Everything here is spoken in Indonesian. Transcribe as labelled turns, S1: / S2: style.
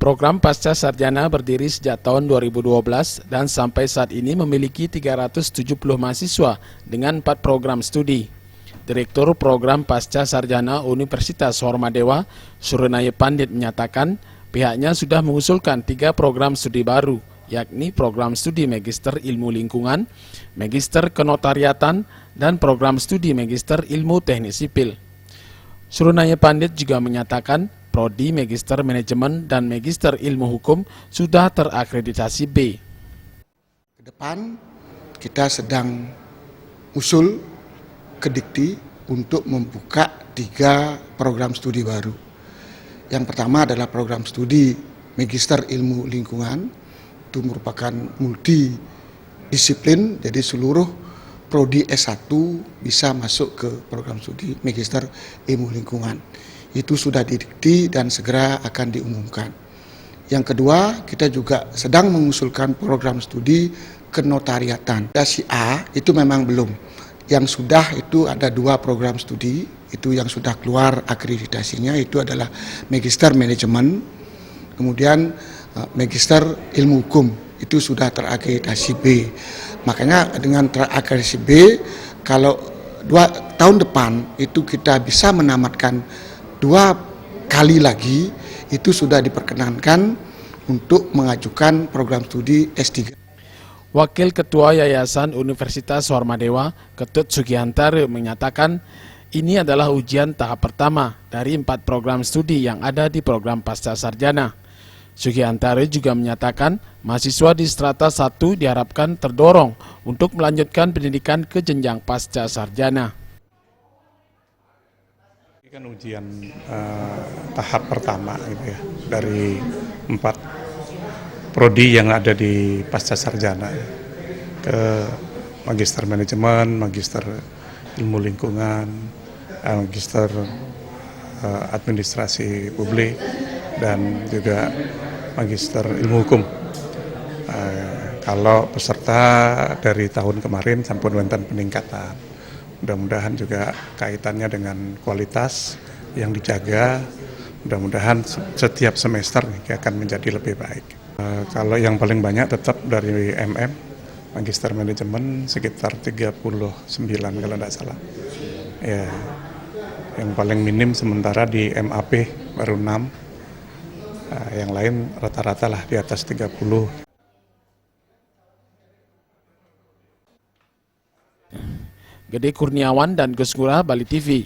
S1: Program Pasca Sarjana berdiri sejak tahun 2012 dan sampai saat ini memiliki 370 mahasiswa dengan 4 program studi. Direktur Program Pasca Sarjana Universitas Hormadewa, Surunaya Pandit menyatakan pihaknya sudah mengusulkan 3 program studi baru, yakni program studi Magister Ilmu Lingkungan, Magister Kenotariatan, dan program studi Magister Ilmu Teknik Sipil. Surunaya Pandit juga menyatakan Prodi Magister Manajemen dan Magister Ilmu Hukum sudah terakreditasi B.
S2: Ke depan kita sedang usul ke Dikti untuk membuka 3 program studi baru. Yang pertama adalah program studi Magister Ilmu Lingkungan, itu merupakan multidisiplin, jadi seluruh Prodi S1 bisa masuk ke program studi Magister Ilmu Lingkungan. Itu sudah didikti dan segera akan diumumkan. Yang kedua, kita juga sedang mengusulkan program studi kenotariatan. Si A itu memang belum. Yang sudah itu ada 2 program studi, itu yang sudah keluar akreditasinya, itu adalah Magister Manajemen, kemudian Magister Ilmu Hukum, itu sudah terakreditasi B. Makanya dengan terakreditasi B, kalau 2 tahun depan itu kita bisa menamatkan 2 kali lagi, itu sudah diperkenankan untuk mengajukan program studi S3.
S1: Wakil Ketua Yayasan Universitas Hormadewa, Ketut Sugihantare menyatakan ini adalah ujian tahap pertama dari 4 program studi yang ada di program Pasca Sarjana. Sugihantare juga menyatakan mahasiswa di strata 1 diharapkan terdorong untuk melanjutkan pendidikan ke jenjang Pasca Sarjana.
S3: Ini kan ujian tahap pertama gitu ya, dari 4 prodi yang ada di Pasca Sarjana, ke Magister Manajemen, Magister Ilmu Lingkungan, Magister Administrasi Publik, dan juga Magister Ilmu Hukum. Kalau peserta dari tahun kemarin sampun wonten peningkatan, mudah-mudahan juga kaitannya dengan kualitas yang dijaga, mudah-mudahan setiap semester akan menjadi lebih baik. Kalau yang paling banyak tetap dari Magister Manajemen sekitar 39 kalau tidak salah. Ya, yang paling minim sementara di MAP baru 6. Yang lain rata-rata lah di atas 30.
S1: Gede Kurniawan dan Gus Ngurah, Bali TV.